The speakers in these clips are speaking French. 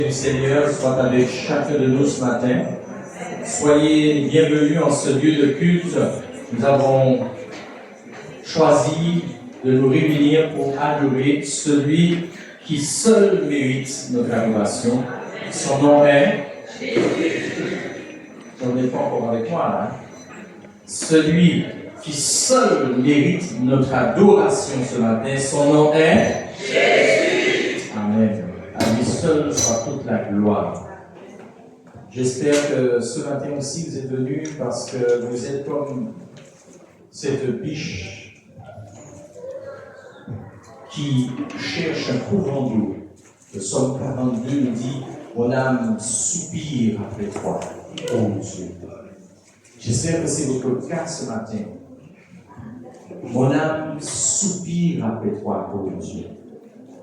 Du Seigneur soit avec chacun de nous ce matin. Soyez bienvenus en ce lieu de culte. Nous avons choisi de nous réunir pour adorer celui qui seul mérite notre adoration. Son nom est... On n'est pas encore avec moi là. Celui qui seul mérite notre adoration ce matin. Son nom est... Jésus. Amen. À lui seul soit toute la gloire. J'espère que ce matin aussi vous êtes venus parce que vous êtes comme cette biche qui cherche un courant d'eau. Le Psaume 42 nous dit « Mon âme soupire après toi, ô Dieu ». J'espère que c'est votre cas ce matin. Mon âme soupire après toi, ô Dieu.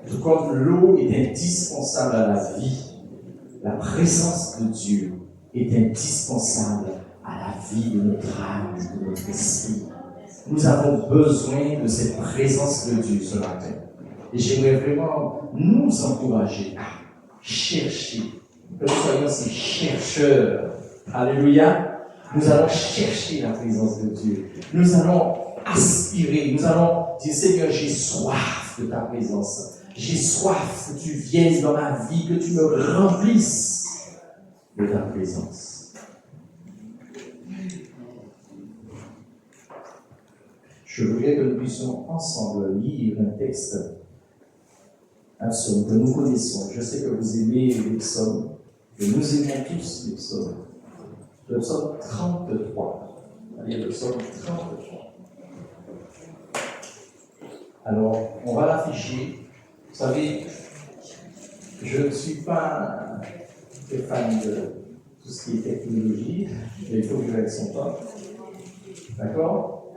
Tout comme l'eau est indispensable à la vie, la présence de Dieu est indispensable à la vie de notre âme, de notre esprit. Nous avons besoin de cette présence de Dieu ce matin. Et j'aimerais vraiment nous encourager à chercher, que nous soyons ces chercheurs. Alléluia. Nous allons chercher la présence de Dieu. Nous allons aspirer, nous allons dire, Seigneur, j'ai soif de ta présence. J'ai soif que tu viennes dans ma vie, que tu me remplisses de ta présence. Je voudrais que nous puissions ensemble lire un texte, un psaume que nous connaissons. Je sais que vous aimez les psaumes, et nous aimons tous les psaumes. Le psaume 33. Allez, le psaume 33. Alors, on va l'afficher. Vous savez, je ne suis pas très fan de tout ce qui est technologie, mais il faut que je avec son temps. D'accord?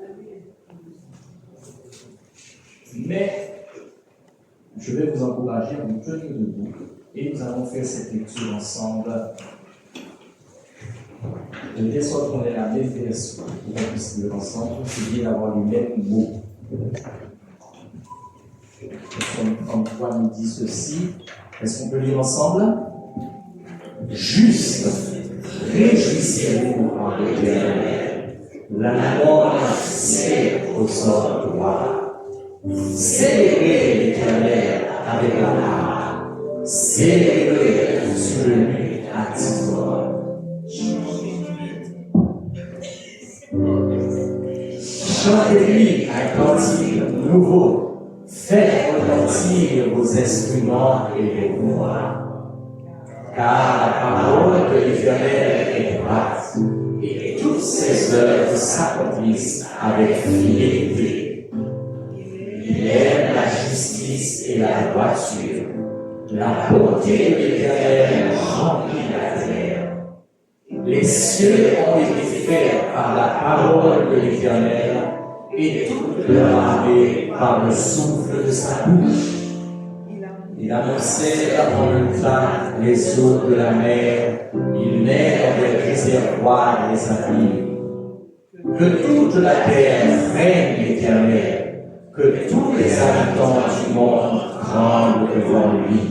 Mais je vais vous encourager à vous tenir debout et nous allons faire cette lecture ensemble. De telle sorte qu'on ait la même version, pour qu'on puisse lire ensemble, c'est bien d'avoir les mêmes mots. Le psaume 33 nous dit ceci. Est-ce qu'on peut lire ensemble? Juste, réjouissez-vous en l'Éternel. La louange c'est au sort droit. Célébrez l'Éternel avec la harpe. Célébrez sur le nuit activement. Chantez-lui un cantique nouveau. Faites retentir vos instruments et vos voix. Car la parole de l'Éternel est droite, et toutes ses œuvres s'accomplissent avec fidélité. Il aime la justice et la droiture. La bonté de l'Éternel remplit la terre. Les cieux ont été faits par la parole de l'Éternel, et toute leur armée par le souffle de sa bouche. Il annonçait avant le temps les eaux de la mer, il met dans les réservoirs les abîmes. Que toute la terre craigne l'Éternel, que tous les habitants du monde tremblent devant lui.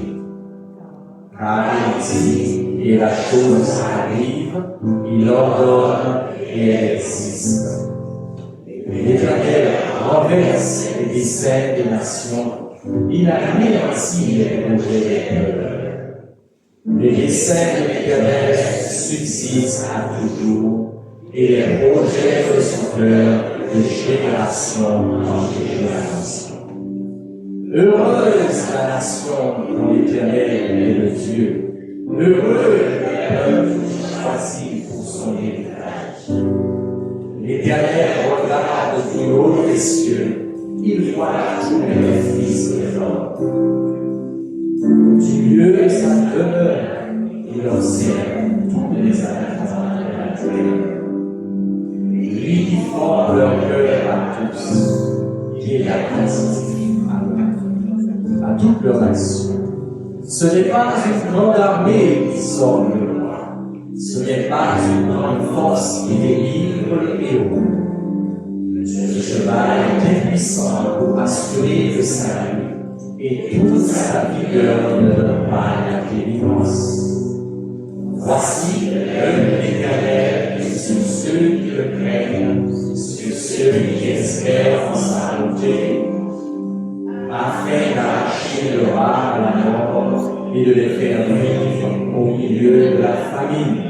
Car il dit, et la chose arrive, il ordonne et elle existe. L'Éternel renverse les desseins des nations. Il anéantit les projets des peuples. Les desseins de l'Éternel subsistent à toujours, et les projets de son cœur de génération en génération. Heureuse la nation dont l'Éternel est le Dieu. Heureux le peuple choisi pour son héritage. L'Éternel regarde du haut des cieux, il voit tous les fils de l'homme. Du lieu de sa demeure, il observe tous les habitants de la terre. Lui qui forme leur cœur à tous, il est attentif à toutes leurs actions. Ce n'est pas une grande armée qui sort de moi. Ce n'est pas une grande force qui délivre les héros. Le cheval est impuissant pour assurer le salut, et toute sa vigueur ne donne pas la délivrance. Voici l'œuvre de l'Éternel sur ceux qui le craignent, sur ceux qui espèrent en sa bonté, afin d'arracher le rare à la mort et de les faire vivre au milieu de la famine.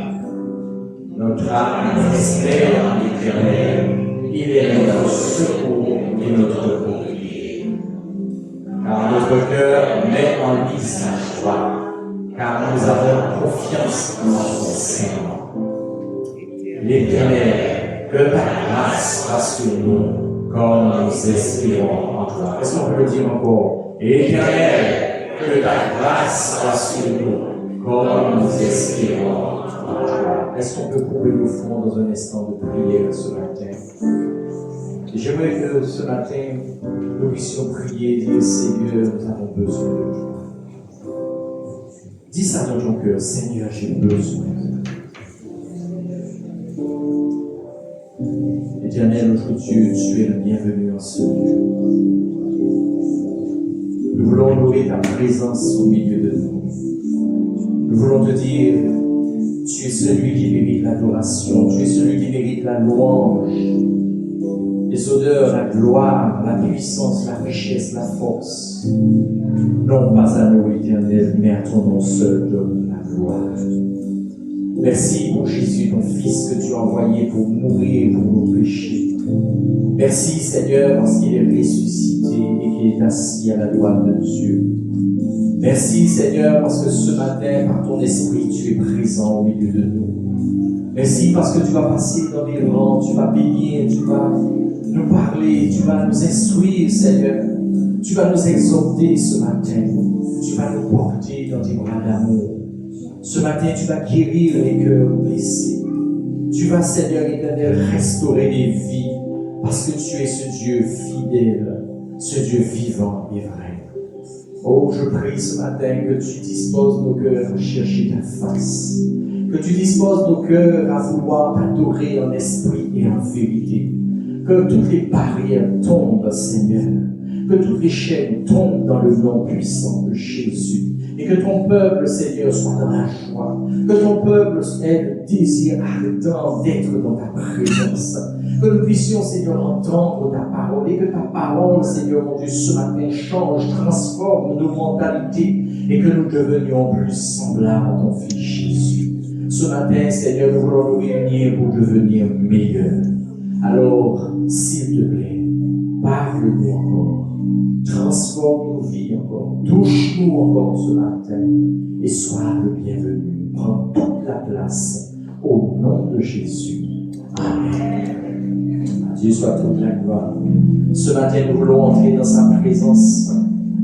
Notre âme espère en l'Éternel, il est notre secours et notre bouclier. Car notre cœur met en lui sa joie, car nous avons confiance en son serment. L'Éternel, que ta grâce soit sur nous, comme nous espérons en toi. Est-ce qu'on peut le dire encore? Éternel, que ta grâce soit sur nous, comme nous espérons en toi. Est-ce qu'on peut couper le front dans un instant de prière ce matin? Et j'aimerais que ce matin, nous puissions prier et dire, Seigneur, nous avons besoin de toi. Dis ça dans ton cœur, Seigneur, j'ai besoin de toi. Éternel, notre Dieu, tu es le bienvenu en ce lieu. Nous voulons louer ta présence au milieu de nous. Nous voulons te dire, tu es celui qui mérite l'adoration, tu es celui qui mérite la louange, les odeurs, la gloire, la puissance, la richesse, la force. Non pas à nous, Éternel, mais à ton nom seul donne la gloire. Merci pour Jésus, ton Fils que tu as envoyé pour mourir pour nos péchés. Merci Seigneur parce qu'il est ressuscité et qu'il est assis à la droite de Dieu. Merci Seigneur parce que ce matin, par ton esprit, tu es présent au milieu de nous. Merci parce que tu vas passer dans les rangs, tu vas bénir, tu vas nous parler, tu vas nous instruire Seigneur. Tu vas nous exhorter ce matin. Tu vas nous porter dans tes bras d'amour. Ce matin, tu vas guérir les cœurs blessés. Tu vas, Seigneur éternel, restaurer les vies parce que tu es ce Dieu fidèle, ce Dieu vivant et vrai. Oh, je prie ce matin que tu disposes nos cœurs à chercher ta face, que tu disposes nos cœurs à vouloir t'adorer en esprit et en vérité, que toutes les barrières tombent, Seigneur, que toutes les chaînes tombent dans le nom puissant de Jésus. Et que ton peuple, Seigneur, soit dans la joie. Que ton peuple ait le désir ardent d'être dans ta présence. Que nous puissions, Seigneur, entendre ta parole. Et que ta parole, Seigneur, mon Dieu, ce matin change, transforme nos mentalités. Et que nous devenions plus semblables à ton Fils Jésus. Ce matin, Seigneur, nous voulons nous réunir pour devenir meilleurs. Alors, s'il te plaît, parle-nous encore. Transforme nos vies encore, touche-nous encore ce matin et sois le bienvenu. Prends toute la place au nom de Jésus. Amen. À Dieu soit toute la gloire. Ce matin, nous voulons entrer dans sa présence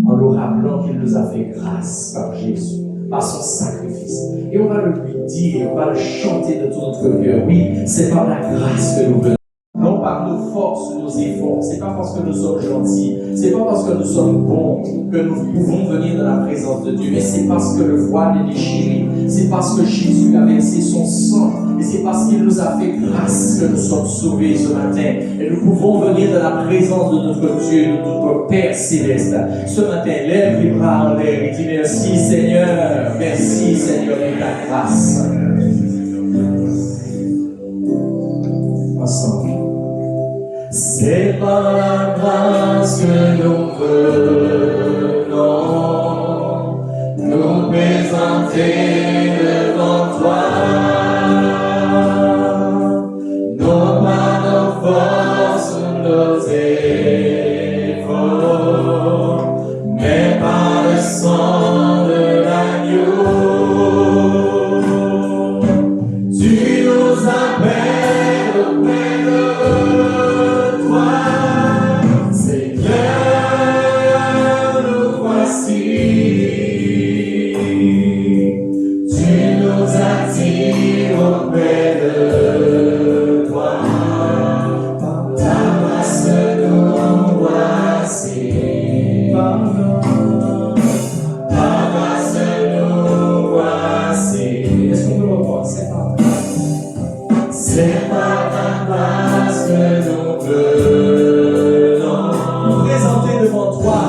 en nous rappelant qu'il nous a fait grâce par Jésus, par son sacrifice. Et on va le lui dire, on va le chanter de tout notre cœur. Oui, c'est par la grâce que nous venons. Non par nos forces, nos efforts, c'est pas parce que nous sommes gentils, c'est pas parce que nous sommes bons que nous pouvons venir dans la présence de Dieu, mais c'est parce que le voile est déchiré, c'est parce que Jésus a versé son sang, et c'est parce qu'il nous a fait grâce que nous sommes sauvés ce matin, et nous pouvons venir dans la présence de notre Dieu, de notre Père Céleste. Ce matin, lève les bras en l'air et dis merci Seigneur de ta grâce. Ensemble. C'est par la grâce que nous venons nous présenter devant toi. Non pas nos forces ou nos efforts, mais par le sang de l'agneau. Tu nous appelles auprès de toi, Seigneur, nous voici. Tu nous attires auprès de toi, par ta grâce nous voici. Par grâce nous voici. Est-ce qu'on peut le reprendre? C'est par ta grâce que nous venons nous présenter devant toi.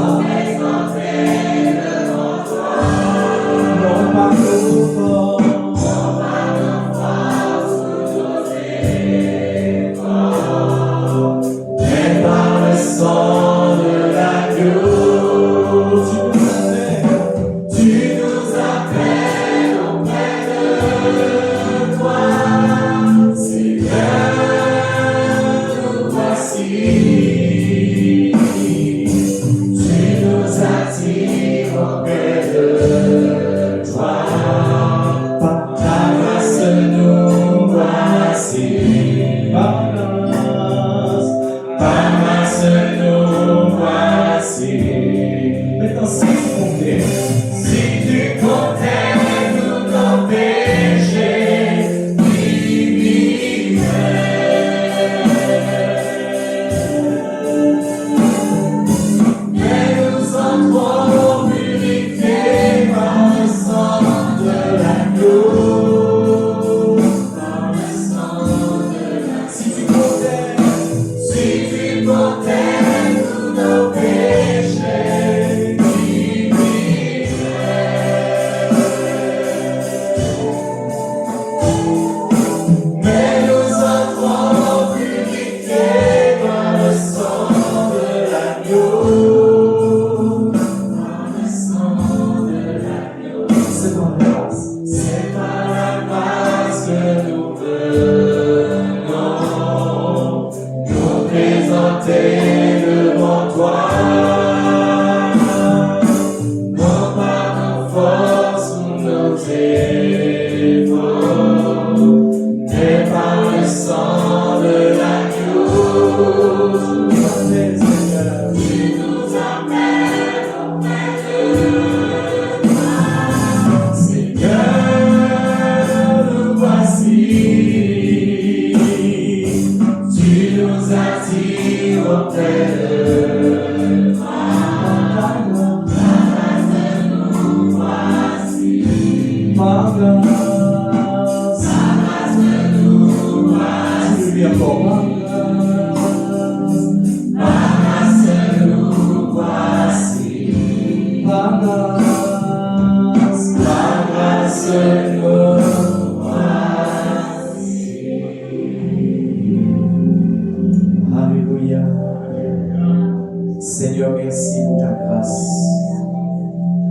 Seigneur, merci pour ta grâce.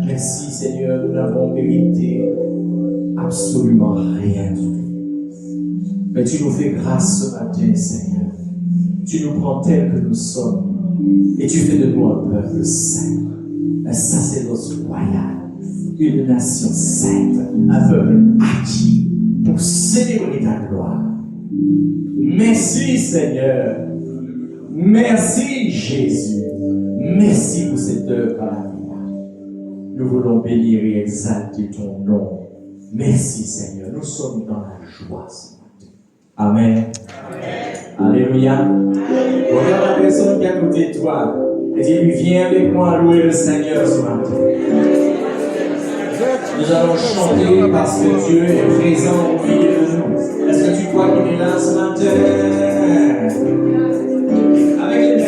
Merci Seigneur, nous n'avons mérité absolument rien du tout. Mais tu nous fais grâce ce matin, Seigneur. Tu nous prends tels que nous sommes. Et tu fais de nous un peuple saint, un sacerdoce royal, une nation sainte, un peuple acquis pour célébrer ta gloire. Merci Seigneur. Merci Jésus. Merci pour cette œuvre par la vie. Nous voulons bénir et exalter ton nom. Merci Seigneur. Nous sommes dans la joie ce matin. Amen. Amen. Alléluia. Regarde la personne qui est à côté de toi et dis-lui, viens avec moi louer le Seigneur ce matin. Nous allons chanter parce que Dieu est présent au milieu de nous. Est-ce que tu crois qu'il est là ce matin? Avec les mains.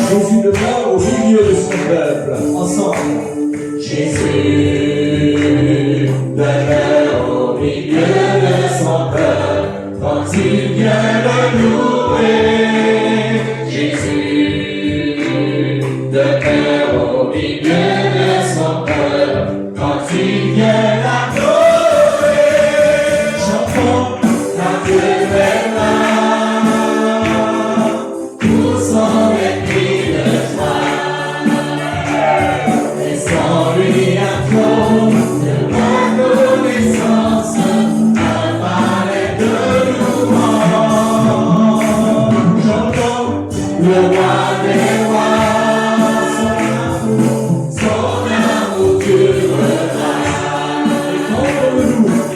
Jésus demeure au milieu de son peuple, ensemble. Jésus demeure au milieu de son peuple, quand il vient le louer. Jésus demeure au milieu de son peuple, quand il vient l'adorer. Chantons la Dieu est là, pour son esprit de joie. Et sans lui un trône de reconnaissance, un palais de louange. Chantons le roi des rois, son amour durera.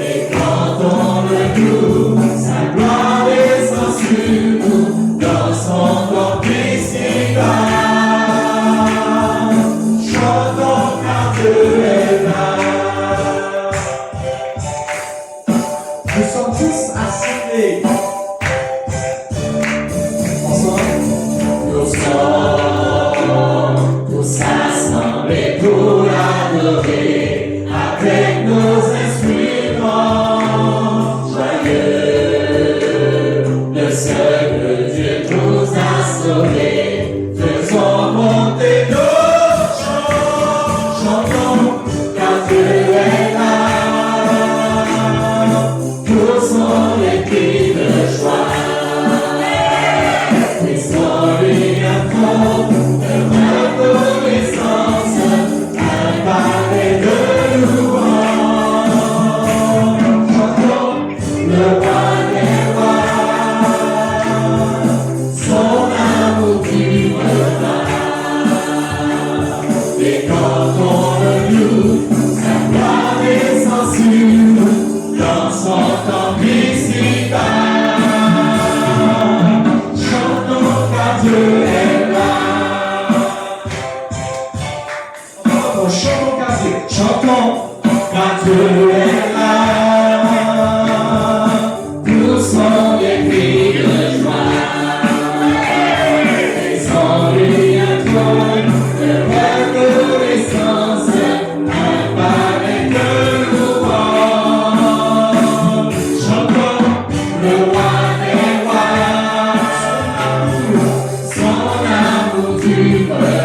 Et cantons-le-nous, sa gloire descend sur nous, dans son corps crucifié. Chantons car Dieu est là. Nous sommes tous assemblés. Ensemble. Nous sommes tous assemblés pour l'adorer avec nos instruments joyeux. Le seul que Dieu nous a sauvés, faisons monter nos chants. Chantons car Dieu est là, pour son esprit de joie. Et sans lui un trône de reconnaissance, un palais de louange. Chantons le roi des rois, son amour durera. Et cantons-le-nous, sa gloire descend sur nous, dans son temps crucifié. Chantons car Dieu est là. chantons, car Dieu est là. Poussons des cris de joie, faisons lui un trône de reconnaissance, avec le louange. Chantons le roi des rois, son amour durera.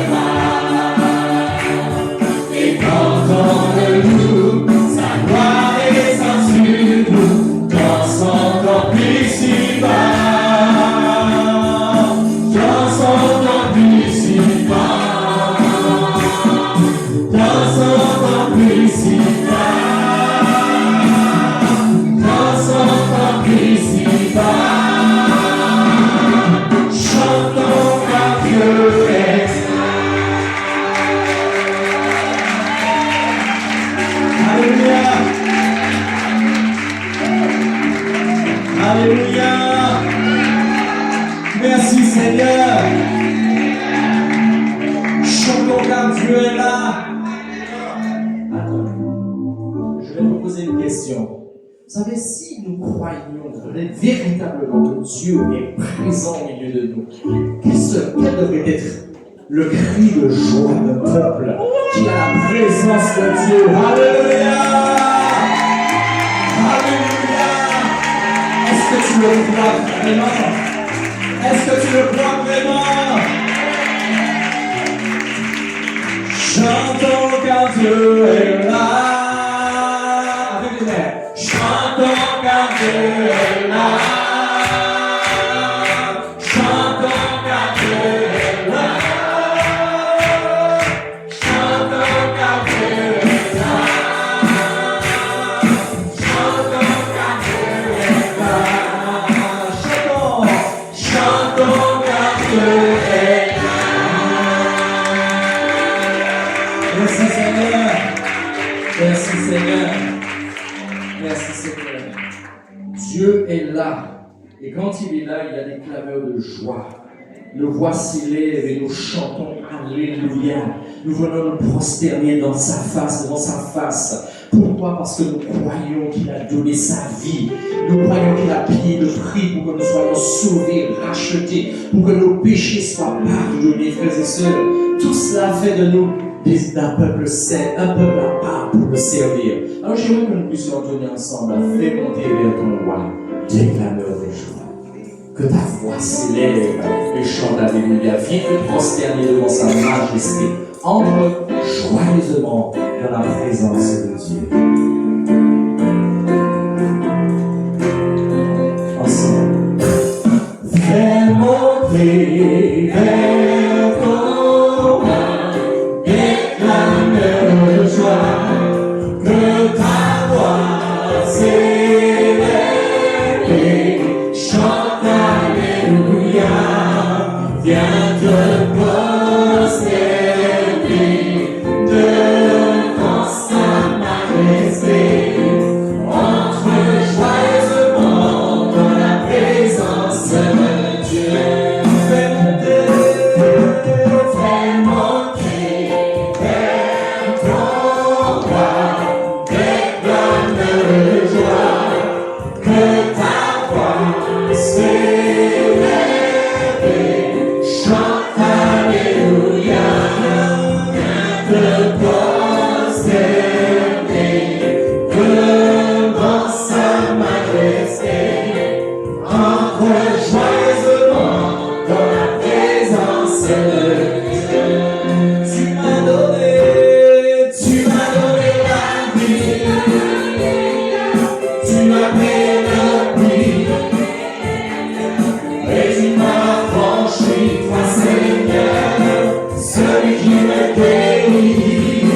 Et cantons-le-nous, sa gloire descend sur nous, dans son temple ici-bas, dans son temple ici-bas, dans son temple ici-bas, dans son temple ici-bas. Chantons car Dieu est. Alléluia. Alléluia. Merci Seigneur. Chantons car Dieu est là. Attends, je vais vous poser une question. Vous savez, si nous croyons véritablement que Dieu est présent au milieu de nous, quel devrait être le cri de joie d'un peuple qui a la présence de Dieu? Alléluia! Alléluia! Est-ce que tu le crois vraiment? Est-ce que tu le crois vraiment? Chantons car Dieu est là. Avec les mains. Chantons car Dieu est là. Chantons car Dieu est là. Chantons car Dieu est là. Chantons car Dieu est là. Chantons, chantons car Dieu est là. Merci Seigneur. Merci Seigneur. Merci Seigneur. Dieu est là. Et quand il est là, il y a des clameurs de joie. Nos voix s'élèvent et nous chantons Alléluia. Nous venons nous prosterner dans sa face, devant sa face. Pourquoi? Parce que nous croyons qu'il a donné sa vie. Nous croyons qu'il a payé le prix pour que nous soyons sauvés, rachetés, pour que nos péchés soient pardonnés, frères et sœurs. Tout cela fait de nous d'un peuple saint, un peuple à part pour le servir. Alors j'aimerais que nous puissions entonner ensemble, fais monter vers ton roi des clameurs de joie. Que ta voix s'élève et chante Alléluia. Viens te prosterner devant sa majesté. Entre joyeusement dans la présence de Dieu. Ensemble. Fais monter vers ton roi des clameurs de joie. Que ta voix s'élève et chante Alléluia. Viens te prosterner devant sa majesté. Entre joyeusement dans la présence de Dieu. Fais monter vers ton roi des clameurs de joie. Que ta voix s'élève et chante Alléluia. Viens te prosterner devant sa majesté. Entre joyeusement dans la présence de Dieu. Tu m'as donné la vie. Tu m'as payé le prix. Et tu m'as franchi, toi Seigneur, celui qui me guérit.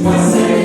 Moi Seigneur,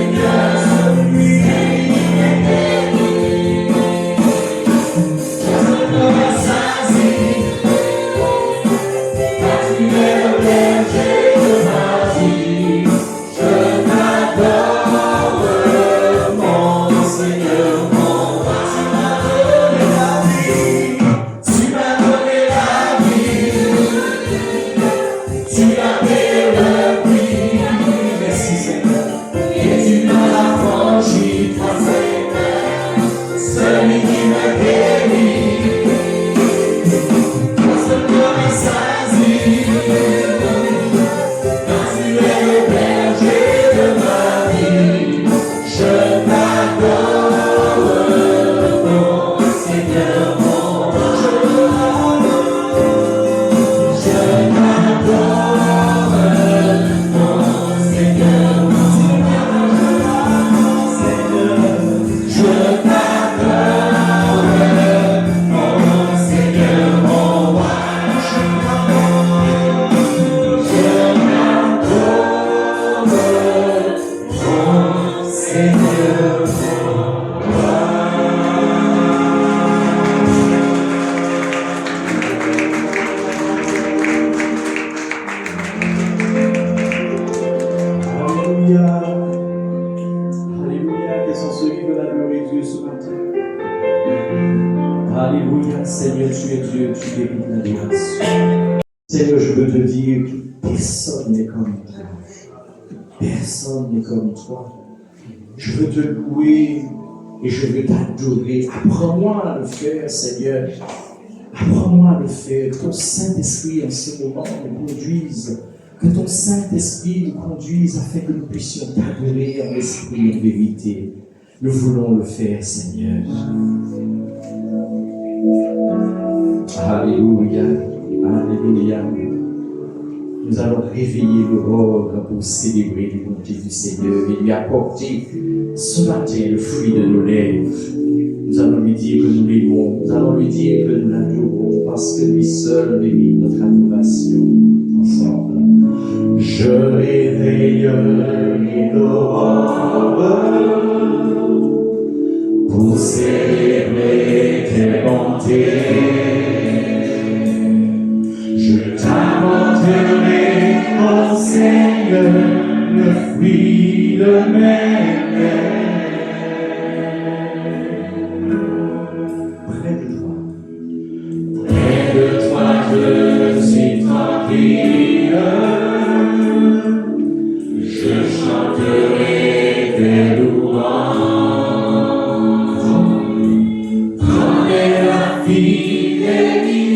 Alléluia, Seigneur, tu es Dieu, tu mérites l'adoration. Seigneur, je veux te dire que personne n'est comme toi. Personne n'est comme toi. Je veux te louer et je veux t'adorer. Apprends-moi à le faire, Seigneur. Apprends-moi à le faire. Que ton Saint-Esprit en ce moment nous conduise. Que ton Saint-Esprit nous conduise afin que nous puissions t'adorer en esprit et en vérité. Nous voulons le faire, Seigneur. Alléluia, alléluia. Nous allons réveiller l'aurore pour célébrer les bontés du Seigneur et lui apporter ce matin le fruit de nos lèvres. Nous allons lui dire que nous l'aimons, nous allons lui dire que nous l'adorons parce que lui seul mérite notre adoration. Ensemble. Je réveillerai l'aurore pour célébrer tes bontés. Je t'apporterai, ô Seigneur, le fruit de mes lèvres. Près de toi, je suis tranquille. Je chanterai tes louanges. Comme la fidélité.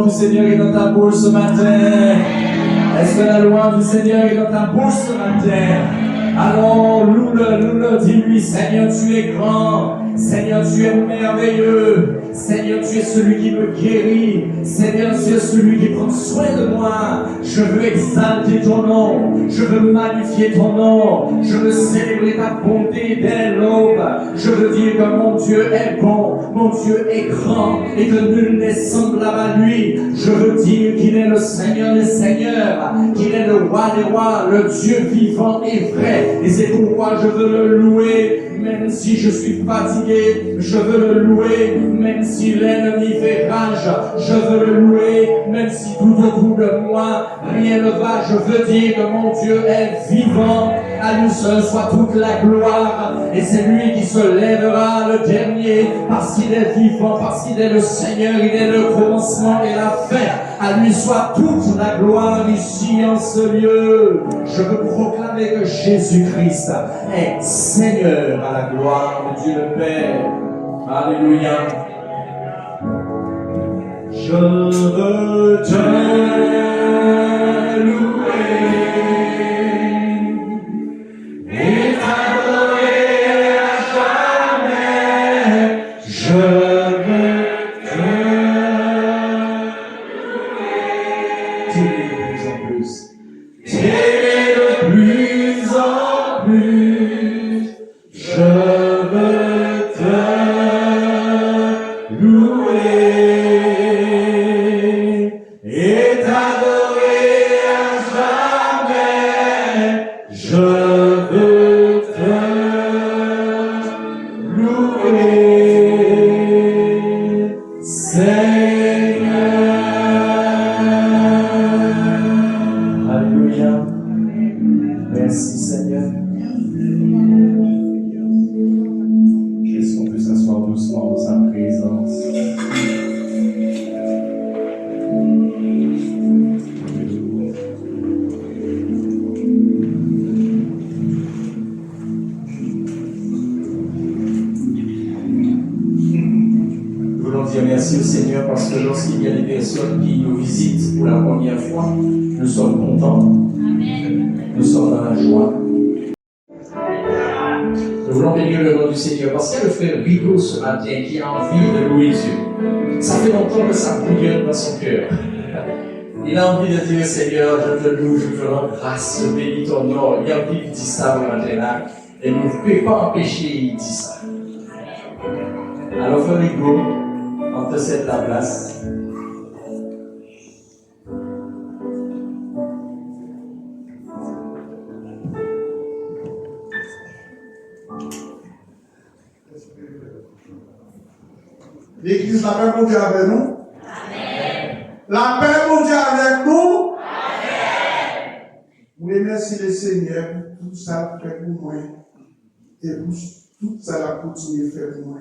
Seigneur est dans ta bouche ce matin? Est-ce que la louange du Seigneur est dans ta bouche ce matin? Alors, loue-le, dis-lui, Seigneur, tu es grand. Seigneur, tu es merveilleux. Seigneur, tu es celui qui me guérit. Seigneur, tu es celui qui prend soin de moi. Je veux exalter ton nom. Je veux magnifier ton nom. Je veux célébrer ta bonté dès l'aube. Je veux dire que mon Dieu est bon. Mon Dieu est grand et que nul n'est semblable à lui. Je veux dire qu'il est le Seigneur des Seigneurs, qu'il est le roi des rois, le Dieu vivant et vrai. Et c'est pourquoi je veux le louer. Même si je suis fatigué, je veux le louer. Même si l'ennemi fait rage, je veux le louer. Même si tout autour de moi, rien ne va, je veux dire que mon Dieu est vivant. À lui seul soit toute la gloire. Et c'est lui qui se lèvera le dernier, parce qu'il est vivant, parce qu'il est le Seigneur, il est le commencement et la fin. À lui soit toute la gloire ici en ce lieu. Je veux proclamer que Jésus-Christ est Seigneur à la gloire de Dieu le Père. Alléluia. Je veux te louer et t'adorer à jamais. Je veux te t'aimer de plus en plus. Je veux te louer et t'adorer à jamais. Je veux te louer, Seigneur. Alléluia. Merci Seigneur. Est-ce qu'on peut s'asseoir doucement dans sa présence? Nous voulons dire merci au Seigneur parce que lorsqu'il y a des personnes qui nous visitent pour la première fois, nous sommes contents. Nous sommes dans la joie. Nous voulons bénir le nom du Seigneur parce qu'il y a le frère Rico ce matin qui a envie de louer Dieu. Ça fait longtemps que ça bouillonne dans son cœur. Il a envie de dire Seigneur, je te loue, je te rends grâce, je bénis ton nom. Il a envie de dire ça au matin là. Et nous ne pouvons pas empêcher il dit ça. Alors frère Rico, on te cède la place. L'église, la paix mon Dieu avec nous. Amen. La paix mon Dieu avec nous. Amen. Vous remerciez le Seigneur pour tout ça fait pour moi. Et pour tout ça la continue de faire pour moi.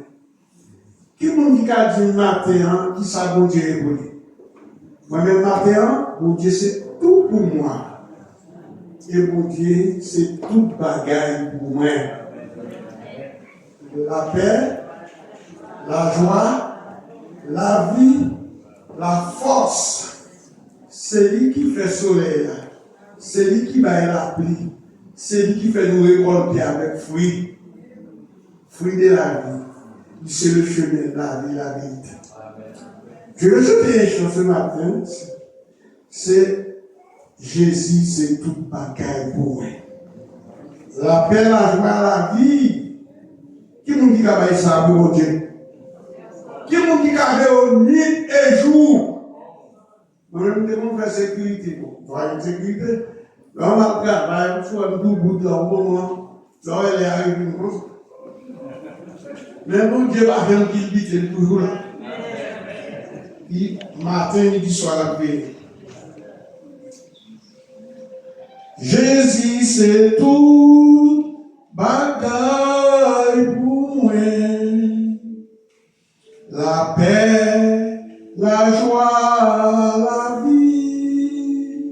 Qui m'a dit matin, qui ça bon Dieu est bon. Moi-même matin, mon Dieu c'est tout pour moi. Et mon Dieu c'est tout bagaille pour moi. La paix, la joie, la vie, la force, c'est lui qui fait soleil, c'est lui qui bat la pluie, c'est lui qui fait nous récolter avec fruits de la vie. C'est le chemin de la vie, la vérité. Je veux jeter une chose ce matin, c'est Jésus, c'est tout bagaille pour moi. La paix, la joie, la vie. Qui nous dit qu'il y a ça pour Dieu? Qui nous dit qu'il y a nuit et jour? Nous devons faire sécurité. Nous avons une sécurité. Là, on va travailler, on soit un tout bout de moment. Là, elle est arrivée. Mais bon Dieu va faire qu'il vit toujours là. Matin, midi, soir, la paix. Jésus, c'est tout bagaille pour moi. La paix, la joie, la vie.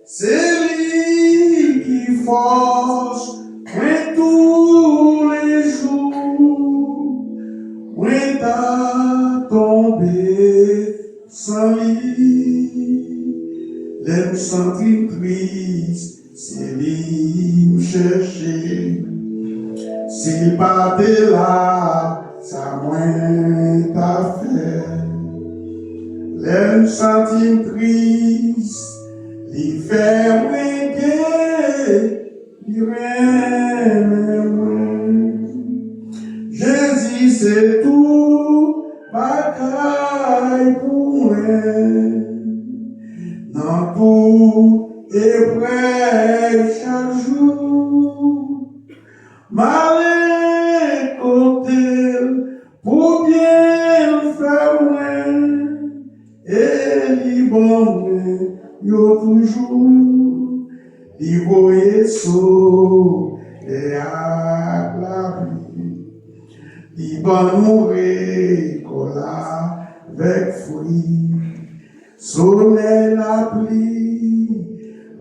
C'est lui qui force moi tous les jours. Moi t'as tombé sans lui. Les me sentir triste, c'est lui me chercher. S'il pas de là, ça moins t'a fait. Les me sentir triste, les fait moins gai, les reine moins. Jésus c'est tout, bagaille pour moi. Dans tout épreuve chaque jour, malin côté pour bien faire moins, et li bon yo toujours, li voye so et à la vie, li bon mourir cola avec fruit. Soleil la pluie,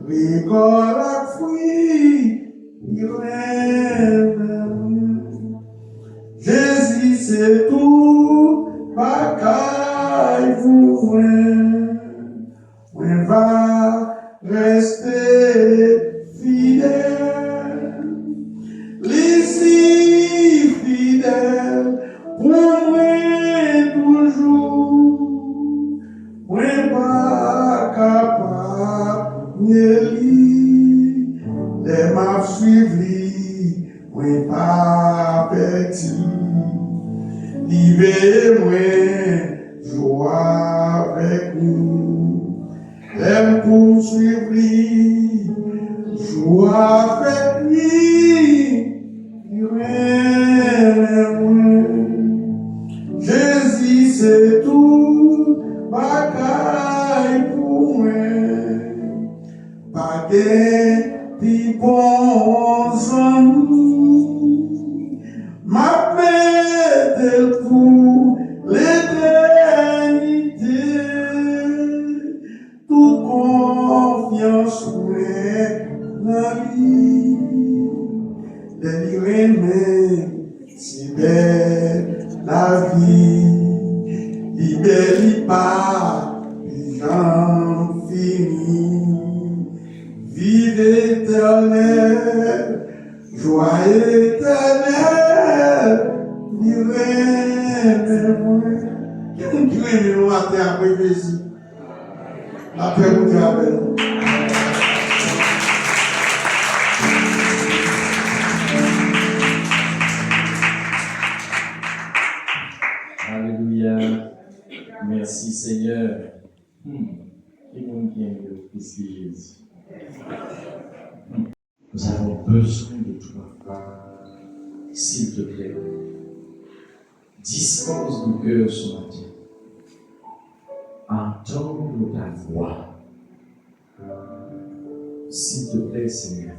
récolte la fruit, Jésus c'est tout, bagaille pour moi. On va rester fidèle, ici fidèle, pour moi toujours. On pas capable de lire, les m'a suivi, on pas petit. L'hiver, moi, joie avec nous, les poursuivre, joie avec lui, Jésus, c'est tout. Bagaille pour moi, pas des bons amis, ma paix pour l'éternité, toute confiance dans lui, délivrer si belle la vie. Libéré par les gens finis, vive éternelle, joie éternelle, livrez-moi. Qui nous crée nous à terre après Jésus? La paix vous dit avec nous. Alléluia. Merci Seigneur. Qui nous vient de Christ Jésus. Nous avons besoin de toi. S'il te plaît, dispose nos cœurs ce matin. Entendre ta voix. S'il te plaît, Seigneur.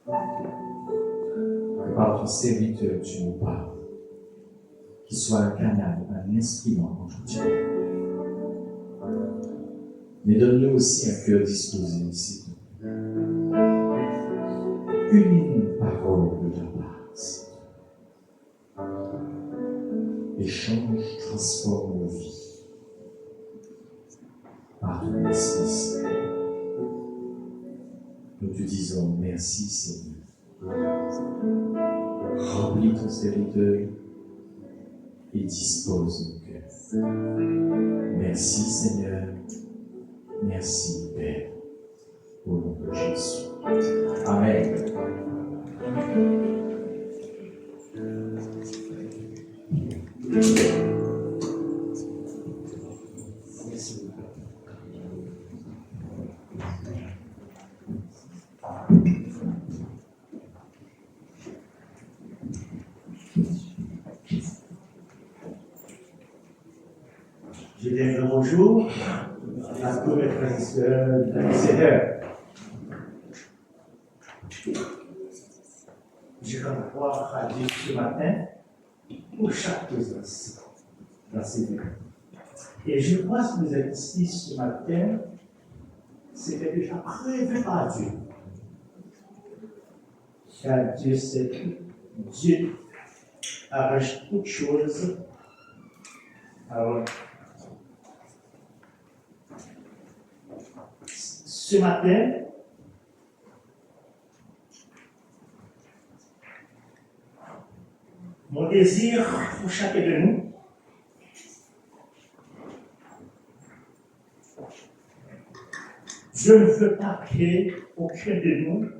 Que par ton serviteur, tu nous parles. Qu'il soit un canal, un instrument entre Dieu. Mais donne-nous aussi un cœur disposé ici. Une parole de ta part. Échange, transforme nos vies. Par ton esprit. Nous te disons merci Seigneur. Remplis ton serviteur et dispose nos cœurs. Merci Seigneur. Merci, Père, au nom de Jésus. Amen. Je dis un bonjour à tous mes frères et sœurs dans le Seigneur. Je vais avoir à dire ce matin pour chaque présence dans ces lieux. Et je crois que vous êtes ici ce matin, c'était déjà prévu par Dieu. Car Dieu sait tout. Dieu arrange toutes choses. Alors, ce matin, mon désir pour chacun de nous, je ne veux pas qu'aucun de nous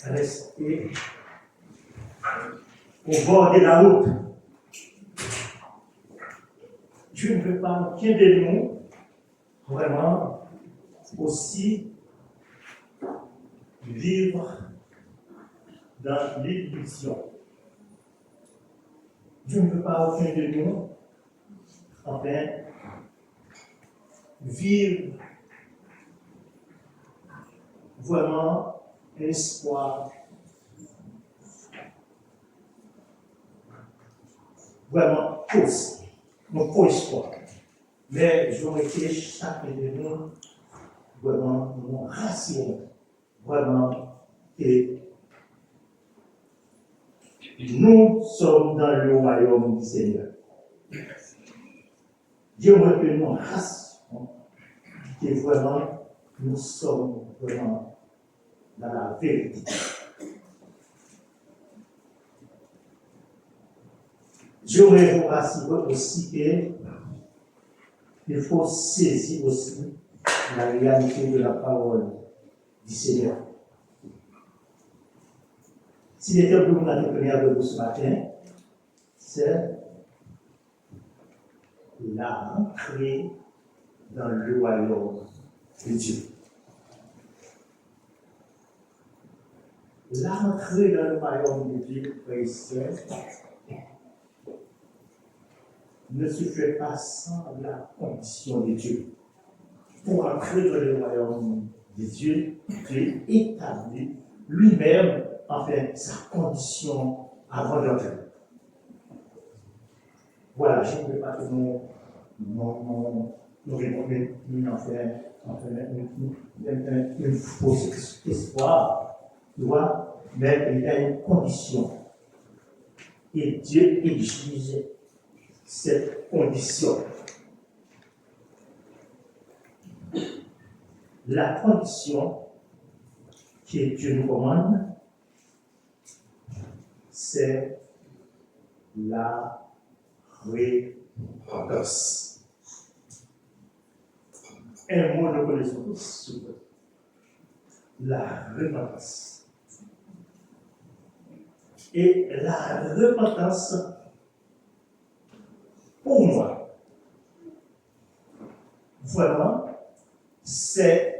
reste au bord de la route. Je ne veux pas qu'aucun de nous vraiment aussi vivre dans l'illusion. Je ne veux pas aucun de nous, enfin, vivre vraiment l'espoir, vraiment tous, mon faux espoir. Mais j'aurais été chacun de nous vraiment nous rassurer, vraiment, et nous sommes dans le royaume du Seigneur. Dieu veut que nous rassurons, que vraiment nous sommes vraiment dans la vérité. J'aimerais vous rassurer aussi qu'il faut saisir aussi la réalité de la parole du Seigneur. S'il était pour nous entretenir avec vous ce matin, c'est la rentrée dans le royaume de Dieu. La rentrée dans le royaume de Dieu, frères et sœurs, ne se fait pas sans la condition de Dieu. Pour entrer dans le royaume de Dieu, Dieu établit lui-même, enfin, sa condition avant d'entrer. Voilà, je ne veux pas que nous une fausse espoir, tu vois, mais il y a une condition. Et Dieu exige cette condition. La condition que Dieu nous commande, c'est la repentance. Un mot nous connaissons tous. La repentance. Et la repentance, pour moi, vraiment, c'est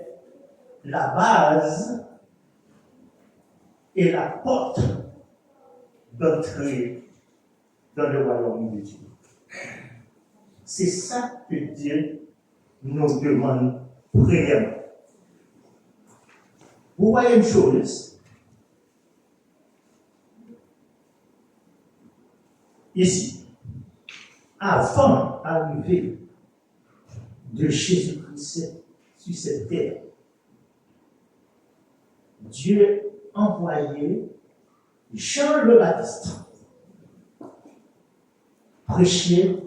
la base et la porte d'entrée dans le royaume de Dieu. C'est ça que Dieu nous demande premièrement. Vous voyez une chose, ici, avant l'arrivée de Jésus-Christ sur cette terre, Dieu envoyait Jean le Baptiste prêcher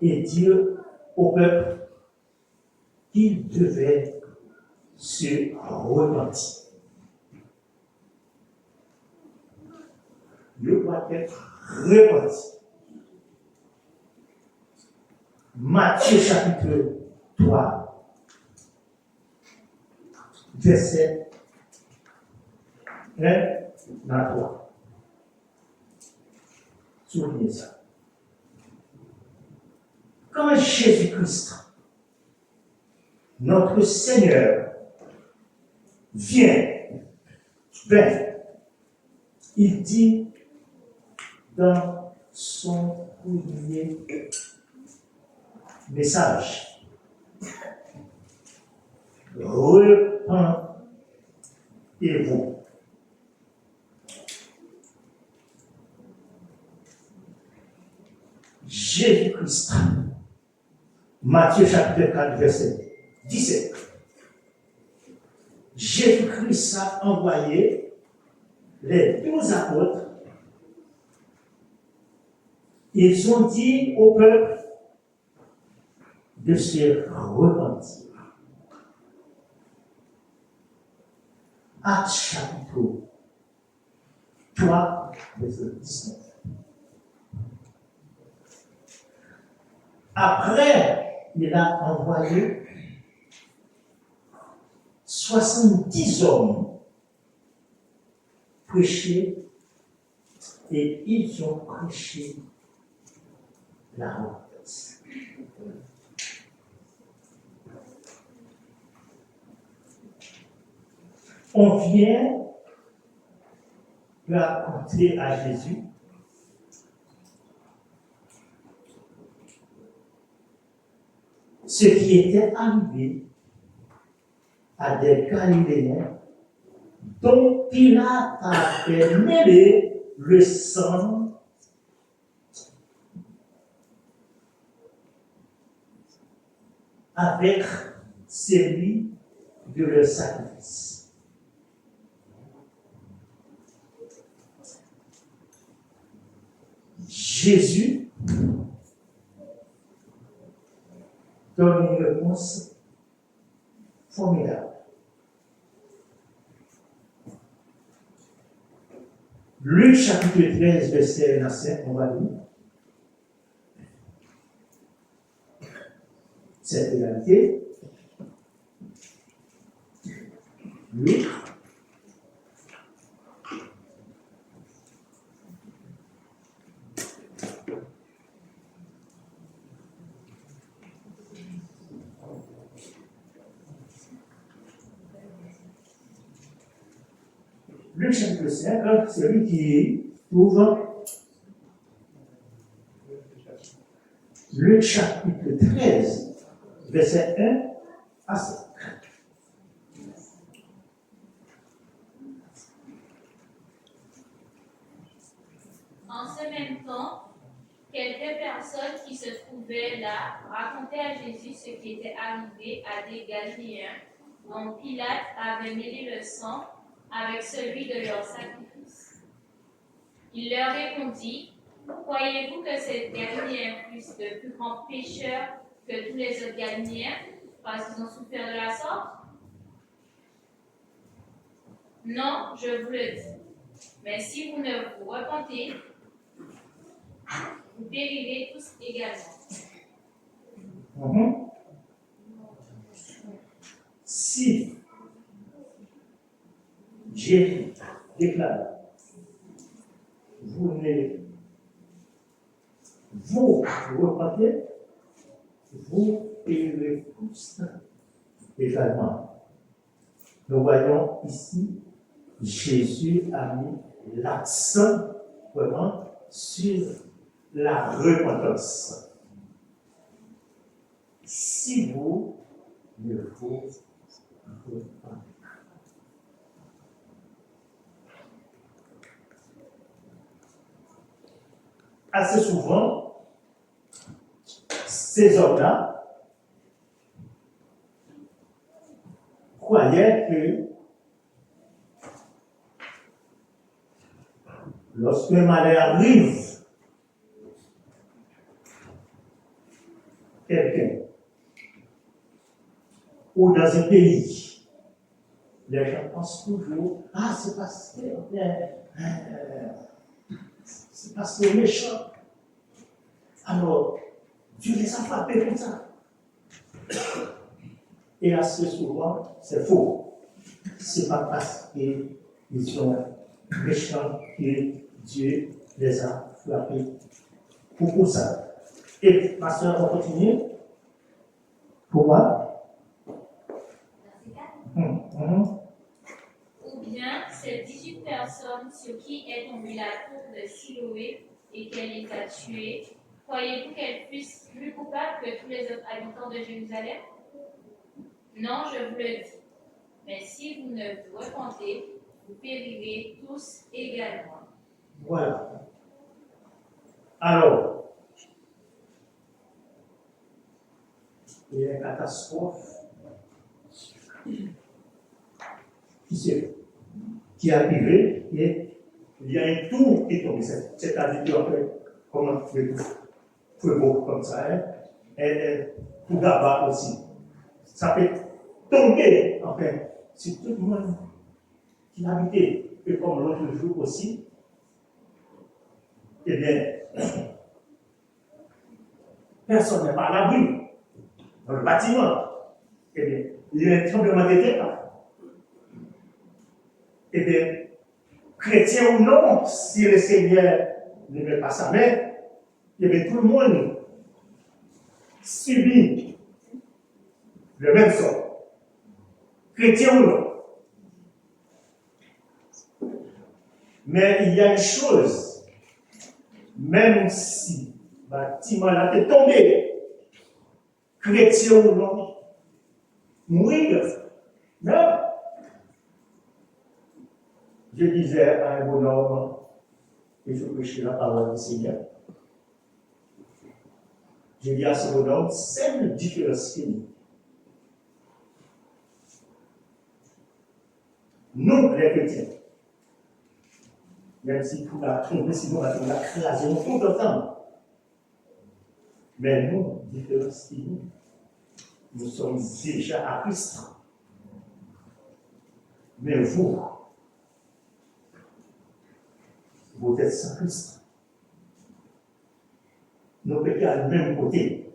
et dire au peuple qu'il devait se repentir. Il doit être repenti. Matthieu chapitre 3, verset 1 à 3. Soulignez ça. Quand Jésus-Christ, notre Seigneur, vient, il dit dans son premier message, repentez-vous. Jésus-Christ, Matthieu chapitre 4, verset 17. Jésus-Christ a envoyé les 12 apôtres. Ils ont dit au peuple de se repentir. Actes chapitre 3, verset 19. Après, il a envoyé 70 hommes prêcher et ils ont prêché la repentance. On vient de raconter à Jésus ce qui était arrivé à des Galiléens dont Pilate avait mêlé le sang avec celui de leur sacrifice. Jésus donne une réponse formidable. Luc chapitre 13, verset 1 à 5, on va lire. Cette réalité. Luc. Luc chapitre 5, celui qui trouve Luc chapitre 13, verset 1 à 5. En ce même temps, quelques personnes qui se trouvaient là racontaient à Jésus ce qui était arrivé à des Galiléens dont Pilate avait mêlé le sang avec celui de leur sacrifice. Il leur répondit, « Croyez-vous que ces Galiléens fussent de plus grands pécheurs que tous les autres Galiléens parce qu'ils ont souffert de la sorte? Non, je vous le dis. Mais si vous ne vous repentez, vous périrez tous également. » Si Jésus déclare, vous repentez, vous périrez tous également. Nous voyons ici, Jésus a mis l'accent vraiment sur la repentance. Si vous ne vous repentez. Assez souvent, ces hommes-là croyaient que lorsqu'un malheur arrive, quelqu'un ou dans un pays, les gens pensent toujours, ah, c'est parce que méchant. Alors, Dieu les a frappés comme ça. Et assez souvent, c'est faux. ce n'est pas parce qu'ils sont méchants que Dieu les a frappés pour ça. Et pasteur, on continue. Pourquoi? Ou bien ces 18 personnes sur qui est tombée la tour de Siloé et qu'elle les a tuées, croyez-vous qu'elles fussent plus coupables que tous les autres habitants de Jérusalem? Non, je vous le dis. Mais si vous ne vous repentez, vous périrez tous également. Voilà. Alors, il y a une catastrophe qui est arrivée et il y a un tour qui est tombé. C'est-à-dire que, comment tu fais beau comme ça, hein? Et pour Gaba aussi. Ça peut tomber, enfin, sur tout le monde qui habitait, et comme l'autre jour aussi, eh bien, personne n'est pas à l'abri dans le bâtiment. Eh bien, il y a un tremblement de terre. Eh bien, chrétien ou non, si le Seigneur ne met pas sa main, eh bien, tout le monde subit le même sort. Chrétien ou non. Mais il y a une chose, même si le bâtiment là est tombé, chrétien ou non, mourir, non. Je disais à un bonhomme, et je prêchais la parole du Seigneur. Je dis à ce bonhomme, c'est une différence finie. Nous, les chrétiens, même si pour la tromper, si nous avons la création tout le temps, mais nous, différence finie, nous sommes déjà à Christ. Mais vous êtes sans Christ. Nous péchons à le même côté.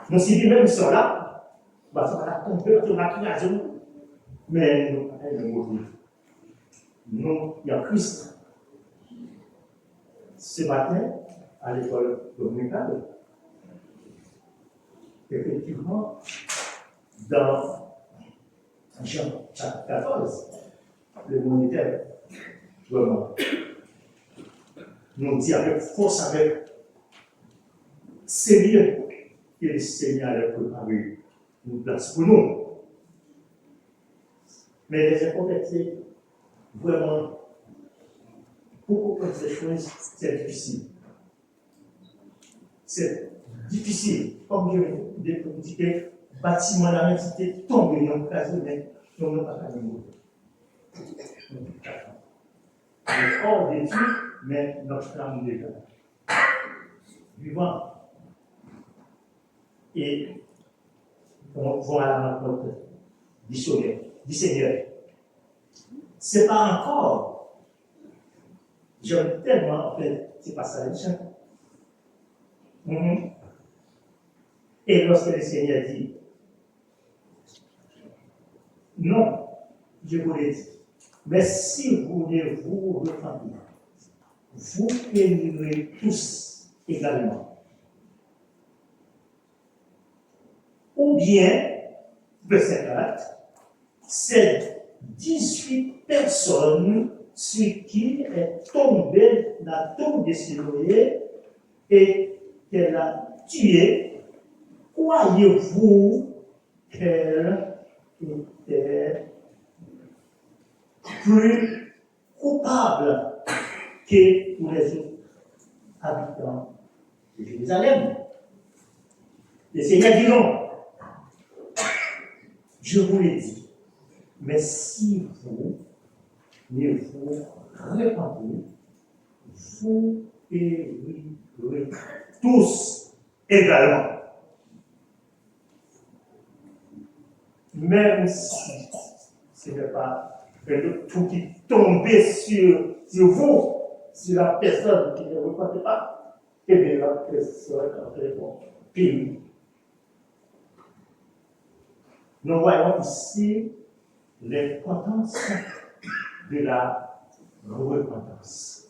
Nous subissons même cela, parce qu'on a tombé sur la création, mais nous pas le mauvais. Nous, il y a Christ. Ce matin, à l'école dominicale, effectivement, dans Jean chapitre 14, le moniteur, vraiment, nous dit avec force, avec sérieux, que le Seigneur a préparé une place pour nous. Mais les incompétents, vraiment, pour comprendre ces choses, c'est difficile. C'est difficile. Comme je l'ai dit, le bâtiment, la mentité tombe dans le cas où nous n'avons pas de mots. Le corps détruit, mais notre âme déjà. Vivant. Et on voit à la rencontre du Seigneur. Ce n'est pas encore. J'aime tellement, en fait, c'est pas ça, Et lorsque le Seigneur dit, non, je vous l'ai dit, mais si vous ne vous repentez, vous périrez tous également. Ou bien, verset 4, c'est 18 personnes sur qui est tombée la tour de Siloé et qu'elle a tué. Croyez-vous qu'elle était plus coupable que tous les autres habitants de Jérusalem? Le Seigneur dit non. Je vous l'ai dit. Mais si vous ne vous repentez, vous périrez tous également. Même si ce n'est pas le tout qui tombe sur vous, sur la personne qui ne repente pas, et bien la personne en fait bon, périt. Nous voyons ici l'importance de la repentance.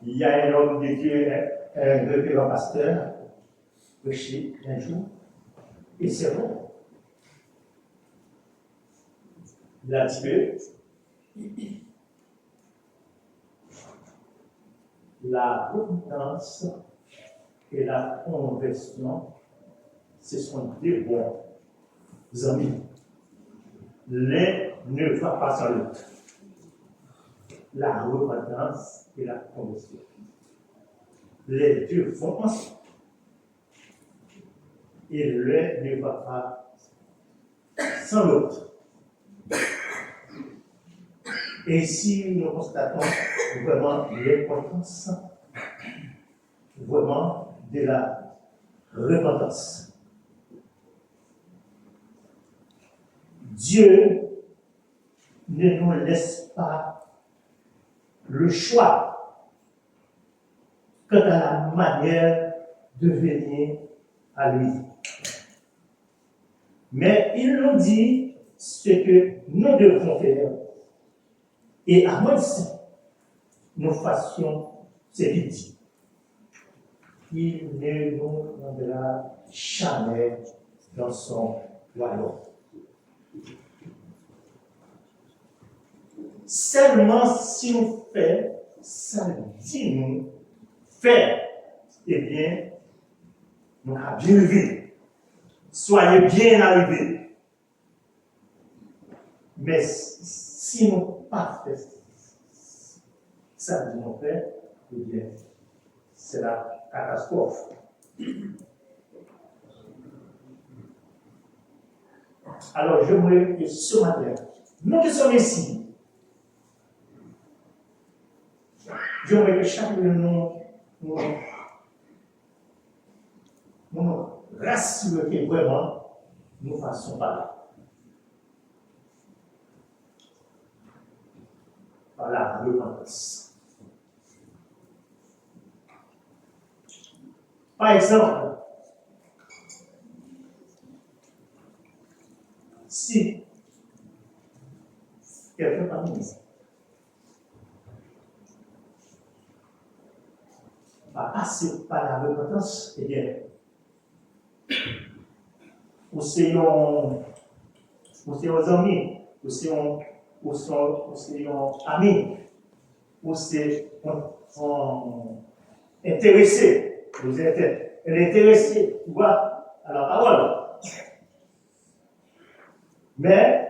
Il y a un homme de Dieu, un révérend pasteur, prêché un jour, et c'est bon. Il a dit que la repentance et la conversion, ce sont deux bons amis. L'un ne va pas sans l'autre. La repentance et la conversion. Les deux vont ensemble. Et l'un ne va pas sans l'autre. Et ici, nous constatons vraiment l'importance vraiment de la repentance. Dieu ne nous laisse pas le choix quant à la manière de venir à lui. Mais il nous dit ce que nous devons faire. Et à moins que nous fassions ce qu'il dit. Il ne nous rendra jamais dans son royaume. Seulement si nous faisons, ça dit nous faire, eh bien, nous avons bien levé. Soyez bien arrivés. Mais si nous pas fait ça dit nous faire, eh bien, c'est la catastrophe. Alors, j'aimerais que ce matin, nous qui sommes ici, j'aimerais que chacun de nous rassure que vraiment nous fassons par la repentance. Par exemple, si quelqu'un parmi nous va passer par la repentance, eh bien, ou c'est nos amis, ou c'est nos amis, ou c'est intéressé. Vous êtes intéressé à la parole. Mais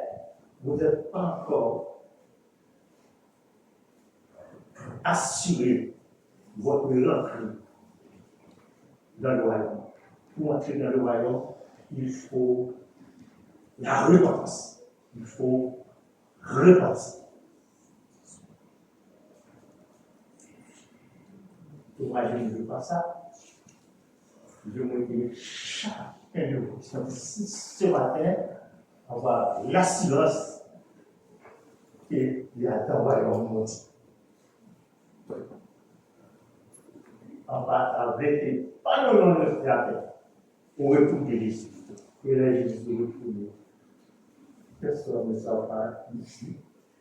vous n'êtes pas encore assuré votre entrée dans le royaume. Pour entrer dans le royaume, il faut la repentance. Il faut repenser. Imaginez pas ça. Je me dis, chacun de vous qui sont ici ce matin, on va l'assurance qu'il y a un royaume maudit. On va avec pas le nom de la pour retourner ici. Et là, Jésus de retourner. Personne ne savent pas ici.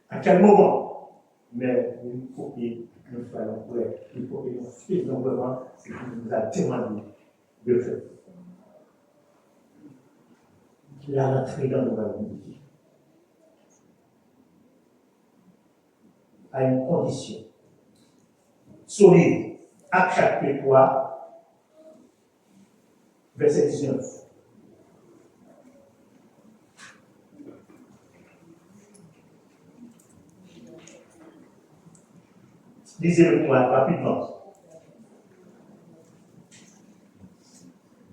À quel moment? Mais il faut que nous soyons prêts. Il faut que nous fassions vraiment ce qu'il nous a demandé de faire. La rentrée dans le royaume de Dieu. À une condition solide. Acte chapitre 3, verset 19. Lisez-le pour moi rapidement.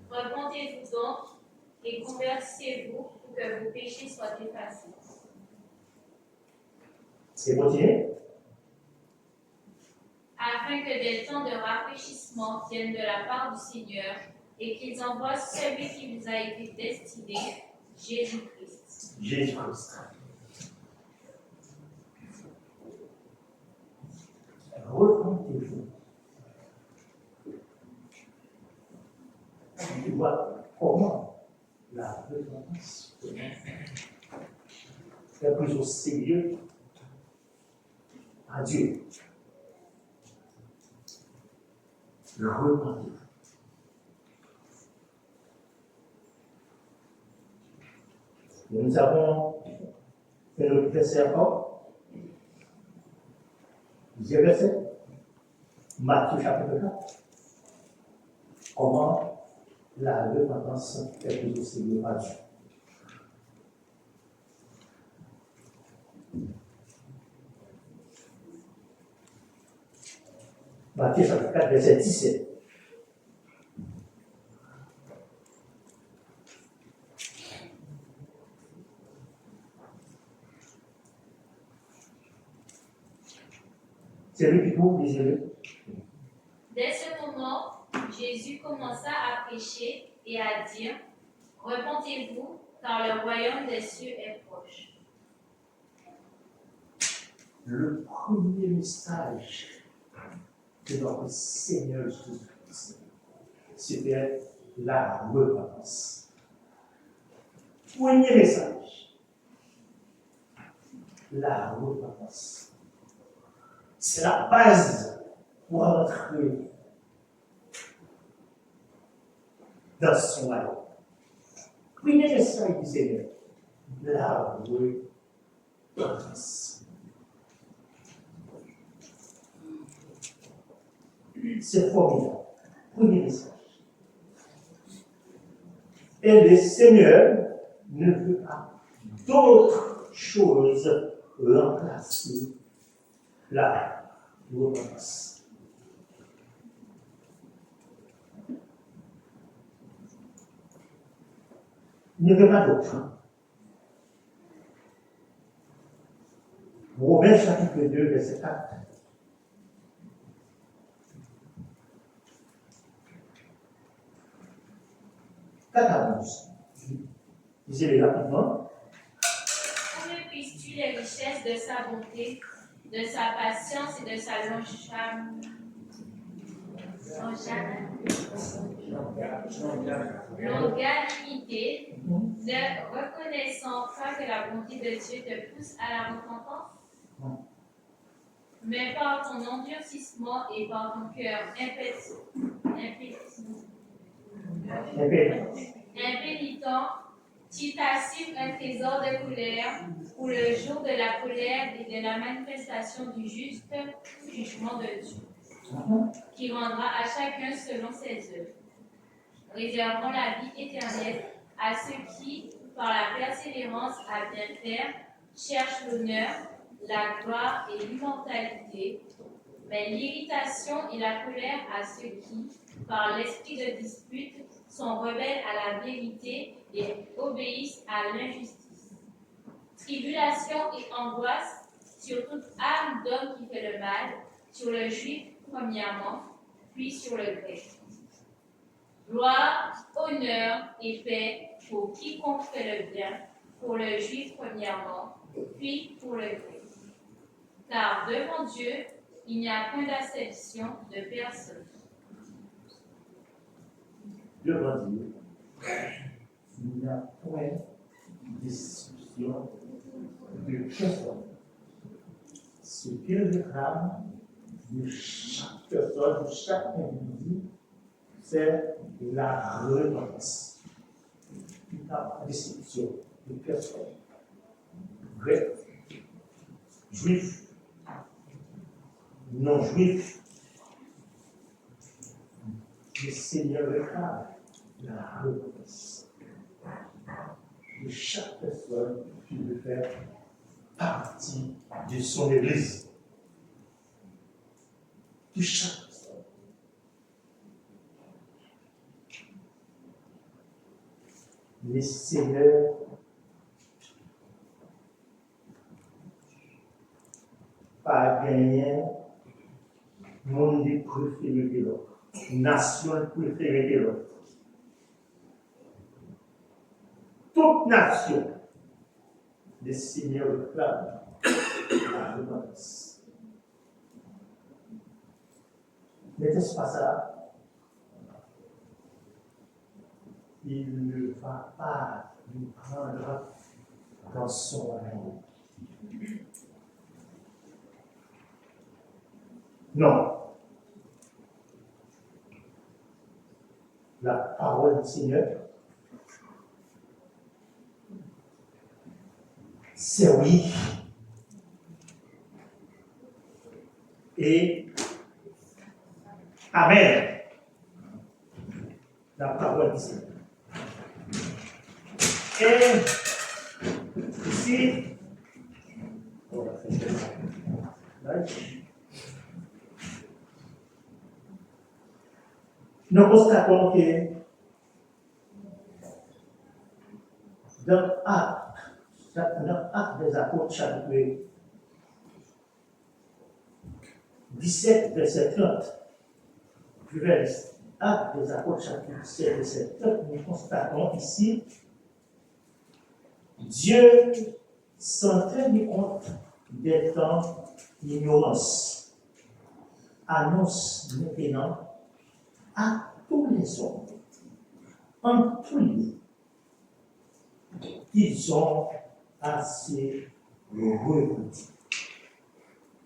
Repentez-vous donc et convertissez-vous pour que vos péchés soient effacés. C'est continué. Afin que des temps de rafraîchissement viennent de la part du Seigneur et qu'ils envoient celui qui vous a été destiné, Jésus-Christ. Jésus-Christ. Repentez-vous. Tu vois, comment la repentance, faire plus au sérieux à Dieu. Repentez. Nous avons fait le verset encore. Deuxième verset. Matthieu chapitre 4. Comment la repentance fait plus au sérieux à Dieu. Matthieu chapitre 4, verset 17. C'est lui qui trouve, lisez-le. Dès ce moment, Jésus commença à prêcher et à dire, « Repentez-vous, car le royaume des cieux est proche. » Le premier message de notre Seigneur Jésus-Christ, c'était la repentance. Premier message, la repentance. C'est la base pour entrer dans son royaume. Premier message du Seigneur, la repentance. C'est formidable. Premier message. Et le Seigneur ne veut pas d'autre chose remplacer la repentance. Il n'y avait pas d'autre. Romains chapitre 2, verset 4. Lisez-les rapidement. Où ne puisses-tu les richesses de sa bonté, de sa patience et de sa longanimité, ne reconnaissant pas que la bonté de Dieu te pousse à la repentance? Mais par ton endurcissement et par ton cœur impénitent, tu t'assures un trésor de colère pour le jour de la colère et de la manifestation du juste jugement de Dieu, qui rendra à chacun selon ses œuvres, réservant la vie éternelle à ceux qui, par la persévérance à bien faire, cherchent l'honneur, la gloire et l'immortalité, mais l'irritation et la colère à ceux qui, par l'esprit de dispute, sont rebelles à la vérité et obéissent à l'injustice. Tribulation et angoisse sur toute âme d'homme qui fait le mal, sur le juif premièrement, puis sur le grec. Gloire, honneur et paix pour quiconque fait le bien, pour le juif premièrement, puis pour le grec. Car devant Dieu, il n'y a point d'acception de personne. Devant Dieu, il n'y a point de discussion de personne. Ce qu'il réclame de chaque personne, de chaque individu, c'est la repentance. Il n'y a pas de discussion de personne. Grec, juif, non-juif, le Seigneur réclame la repentance de chaque personne qui veut faire partie de son Église. De chaque personne. Le Seigneur pas gagné monde préféré de l'autre, nation préférée de l'autre. Toute nation, le Seigneur réclame la repentance. N'était-ce pas ça? il ne va pas nous prendre dans son amour. Non. La parole du Seigneur, c'est oui. Et Amen. La parole du Seigneur. Et ici, nous constatons que dans Actes des Apôtres, chapitre 17, verset 30, Actes des Apôtres, chapitre 17, verset 30, nous constatons ici Dieu s'en tient compte des temps d'ignorance, annonce maintenant à tous les hommes, en tous lieux, qu'ils ont assez repentis.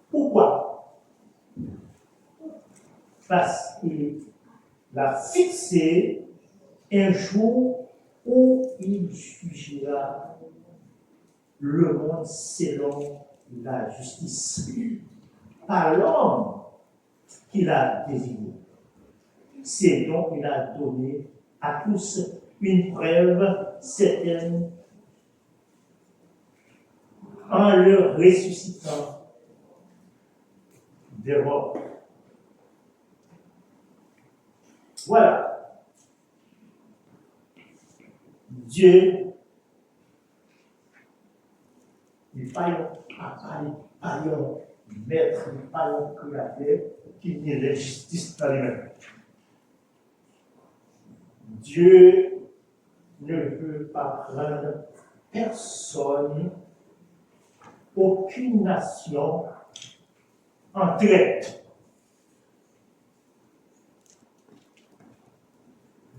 Pourquoi? Parce qu'il a fixé un jour où il jugera le monde selon la justice, par l'homme qu'il a désigné. C'est donc qu'il a donné à tous une preuve certaine en le ressuscitant des morts. Voilà. Dieu, il n'est pas un maître, il n'est pas un créateur qui nie la justice dans lui-même. Dieu ne veut pas prendre personne, aucune nation en traite.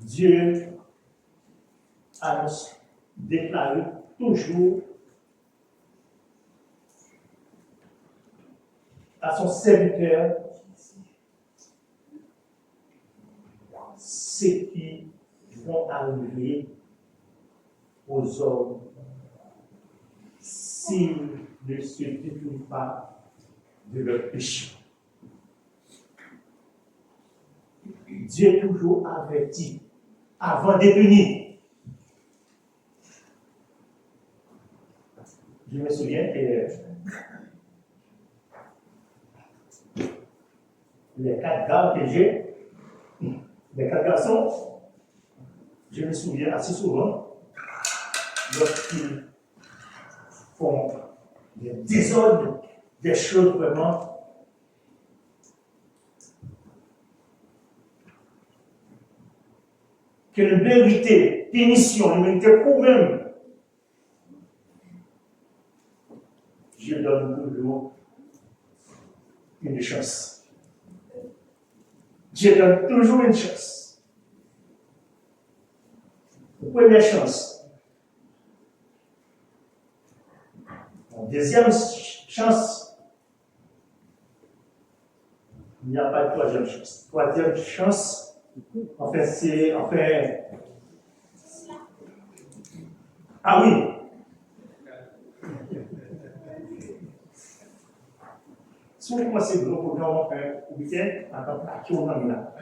Dieu a déclaré toujours à son serviteur ce qui vont arriver aux hommes s'ils ne se détournent pas de leur péché. Dieu toujours avertit avant de punir. Je me souviens que les 4 gars que j'ai, les 4 garçons, je me souviens assez souvent, lorsqu'ils font des désordres, des choses vraiment que le mérité, punition, le mérité pour même. Je donne toujours une chance. Je donne toujours une chance. La première chance. La deuxième chance. Il n'y a pas de troisième chance. Troisième chance. Enfin, c'est. Ah oui! Si vous commencez le programme au week-end, à qui on en est là?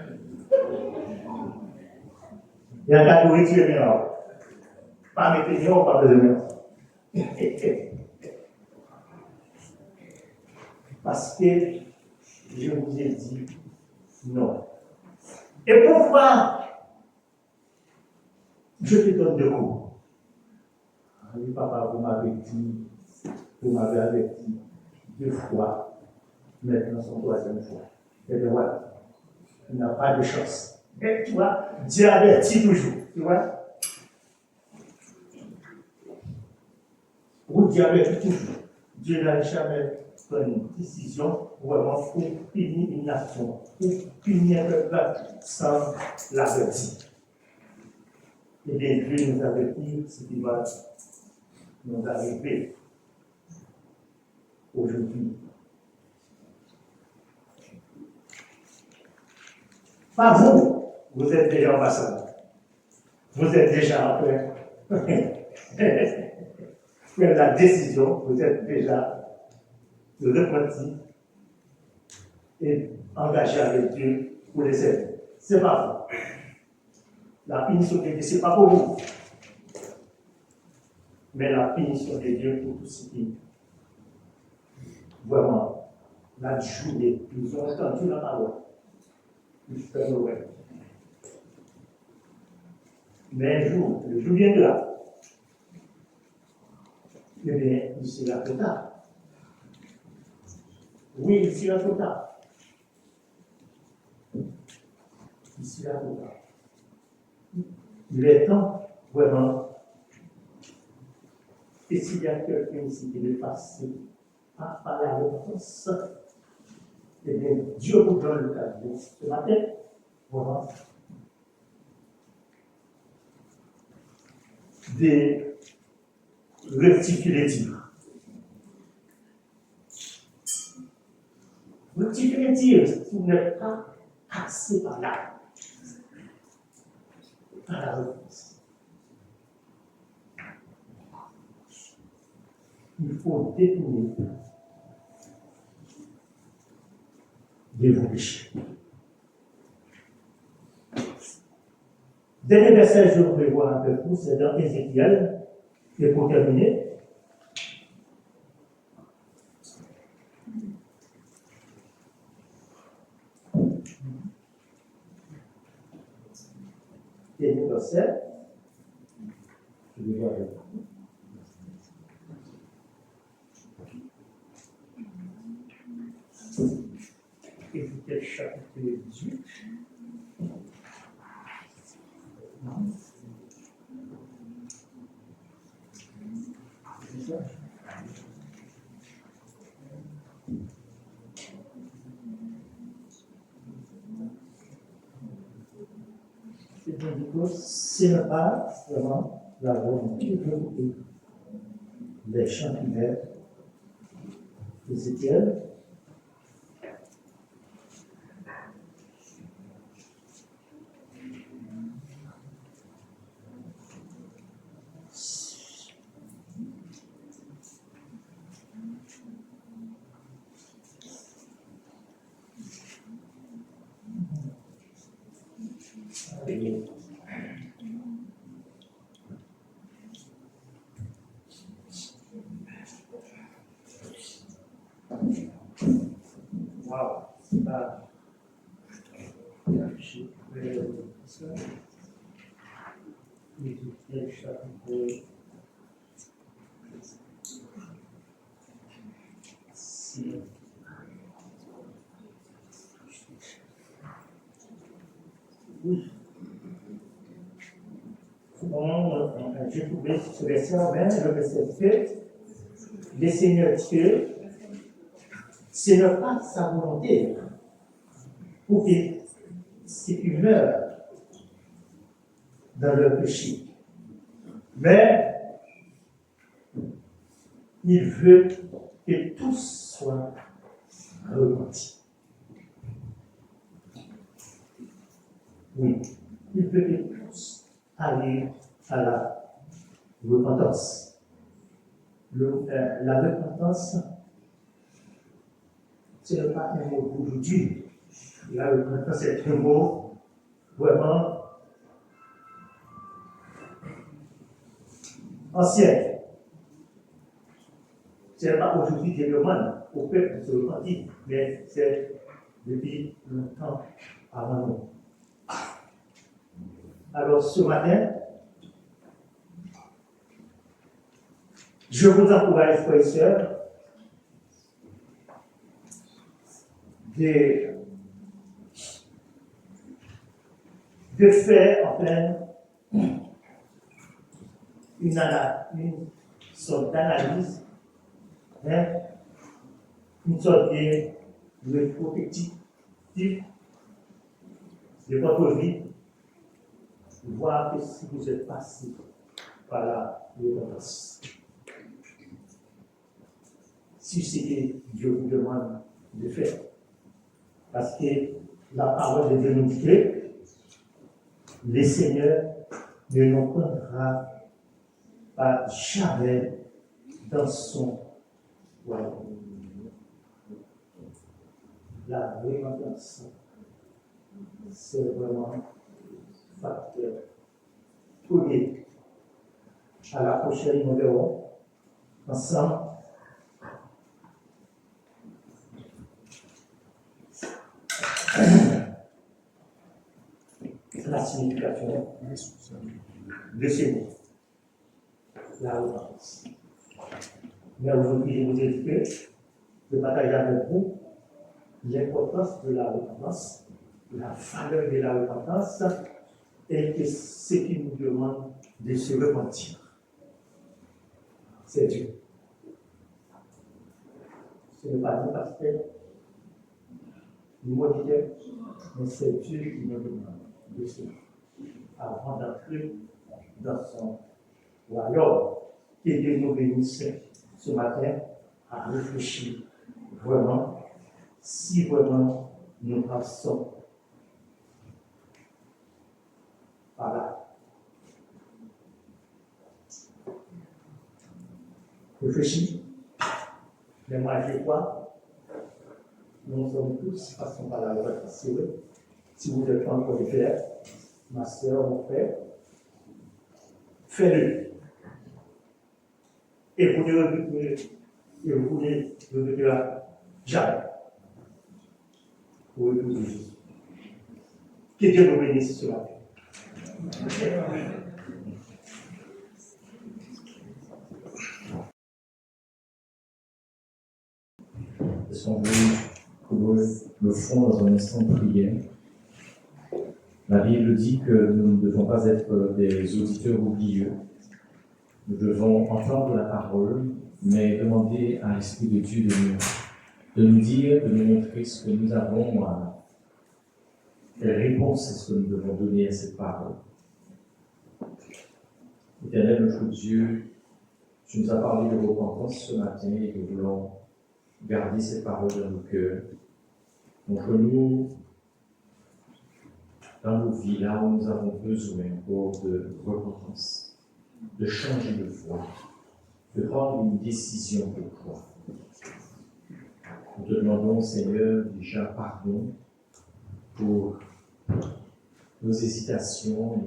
Il y a un catégorie qui est bien. Pas mettre bien ou pas besoin. Parce que je vous ai dit non. Et pourquoi je te donne deux coups? Oui, papa, vous m'avez averti 2 fois, maintenant c'est la 3e fois. Et bien voilà, il n'a pas de chance. Et tu vois, Dieu avertit toujours, tu vois. Oui, Dieu avertit toujours. Dieu n'a jamais pris une décision vraiment pour punir une nation, pour punir un peuple sans l'avertir. Et bien, Dieu nous avait dit ce qui va nous arriver aujourd'hui. Pas vous, vous êtes déjà ambassadeur. Vous êtes déjà après. La décision, vous êtes déjà repenti et engagé avec Dieu pour les servir. C'est pas vous. La punition de Dieu, ce n'est pas pour vous. Mais la punition de Dieu pour tout ce qui vraiment la journée, nous avons entendu la parole. Nous faisons le Mais un jour, le jour viendra. Eh bien, il sera trop tard. Oui, il sera trop tard. Il sera trop tard. Il est temps, vraiment, et s'il y a quelqu'un ici qui veut passer par la réponse, eh bien, Dieu vous donne l'occasion ce matin, voilà, de rectifier les tirs. Rectifier les tirs, vous n'êtes pas passé par là. Par la réponse. Il faut détourner de vos péchés. Dernier verset, je voudrais voir avec vous, c'est dans Ézéchiel, et pour terminer. Dernier verset, je vais voir avec vous. Ézéchiel chapitre 18. Ce n'est pas vraiment la volonté de Dieu. Les chants d'hiver, Ézéchiel, wow, c'est pas affiché. Ézéchiel chapitre 6. Oui. Bon, j'ai trouvé ce verset en même, le verset 7. Le Seigneur Dieu, ce n'est pas sa volonté pour que ceux qui meurent dans leur péché. Mais il veut que tous soient repentis. Oui, il veut que tous arrivent à la repentance. La repentance, ce n'est pas un mot d'aujourd'hui. La repentance est un mot vraiment ancien. Ce n'est pas aujourd'hui qu'il demande au peuple de se repentir, mais c'est depuis longtemps avant nous. Alors ce matin, je vous encourage, frères et sœurs, de faire enfin une sorte d'analyse, une sorte de rétrospective de votre vie, voir que si vous êtes passé par la repentance, si c'est que Dieu vous demande de faire. Parce que la parole de Dieu nous dit que le Seigneur ne nous prendra pas jamais dans son royaume. La repentance, c'est vraiment un facteur premier. À la prochaine, nous verrons ensemble la signification de ces mots. La repentance. Mais aujourd'hui, je vous ai dit que je partage avec vous l'importance de la repentance, la valeur de la repentance, et que ce qui nous demande de se repentir, c'est Dieu. Ce n'est pas nous, pasteur, ni moniteur, mais c'est Dieu qui nous demande de se repentir avant d'entrer dans son royaume. Et Dieu nous bénisse ce matin à réfléchir vraiment, si vraiment nous passons par là. Réfléchis, mais moi je crois, nous sommes tous passons par la repentance. Si vous êtes en train de le faire, ma soeur, mon frère, fais-le. Et vous ne regretterez jamais. Pour épouser Jésus. Que Dieu vous bénisse ce matin. Est-ce qu'on veut le fond dans un instant de prière? La Bible dit que nous ne devons pas être des auditeurs oublieux. Nous devons entendre la parole, mais demander à l'Esprit de Dieu de nous dire, de nous montrer ce que nous avons, quelle réponse est-ce que nous devons donner à cette parole. Éternel, notre Dieu, tu nous as parlé de repentance ce matin et nous voulons garder cette parole dans nos cœurs. Montre-nous dans nos vies, là où nous avons besoin encore de repentance, de changer de voie, de prendre une décision pour toi. Nous te demandons, Seigneur, déjà pardon pour nos hésitations,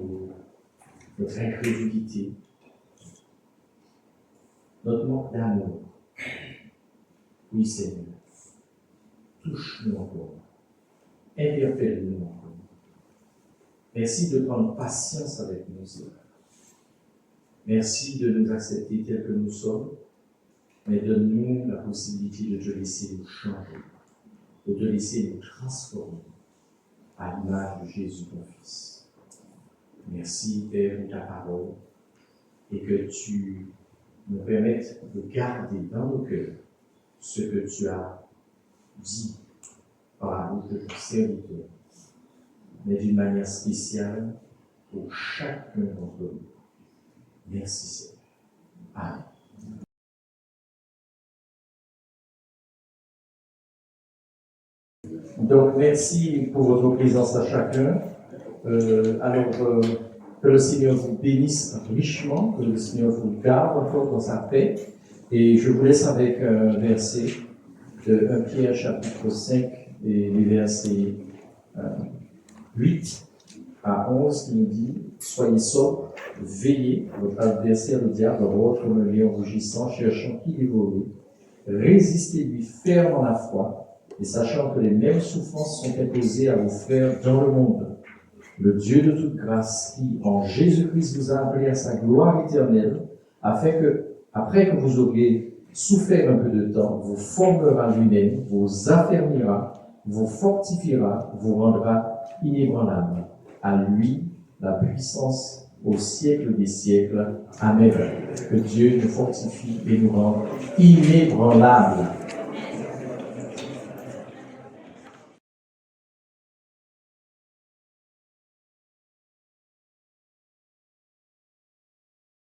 notre incrédulité, notre manque d'amour. Oui, Seigneur, touche-nous encore, interpelle-nous encore. Merci de prendre patience avec nous, Seigneur. Merci de nous accepter tels que nous sommes, mais donne-nous la possibilité de te laisser nous changer, de te laisser nous transformer à l'image de Jésus, ton Fils. Merci, Père, pour ta parole, et que tu nous permettes de garder dans nos cœurs ce que tu as dit par la bouche de ton serviteur, mais d'une manière spéciale pour chacun d'entre nous. Merci, Seigneur. Amen. Donc, merci pour votre présence à chacun. Que le Seigneur vous bénisse richement, que le Seigneur vous garde encore dans sa paix. Et je vous laisse avec un verset de 1 Pierre chapitre 5 et les versets 8 à 11 qui nous dit « Soyez sobres, veillez, votre adversaire le diable rôde comme un lion rugissant, cherchant qui dévorer. Résistez-lui ferme dans la foi, et sachant que les mêmes souffrances sont imposées à vos frères dans le monde. Le Dieu de toute grâce, qui en Jésus-Christ vous a appelé à sa gloire éternelle, afin que, après que vous auriez souffert un peu de temps, vous formera lui-même, vous affermira, vous fortifiera, vous rendra inébranlable. À lui, la puissance au siècle des siècles. Amen. Que Dieu nous fortifie et nous rende inébranlables.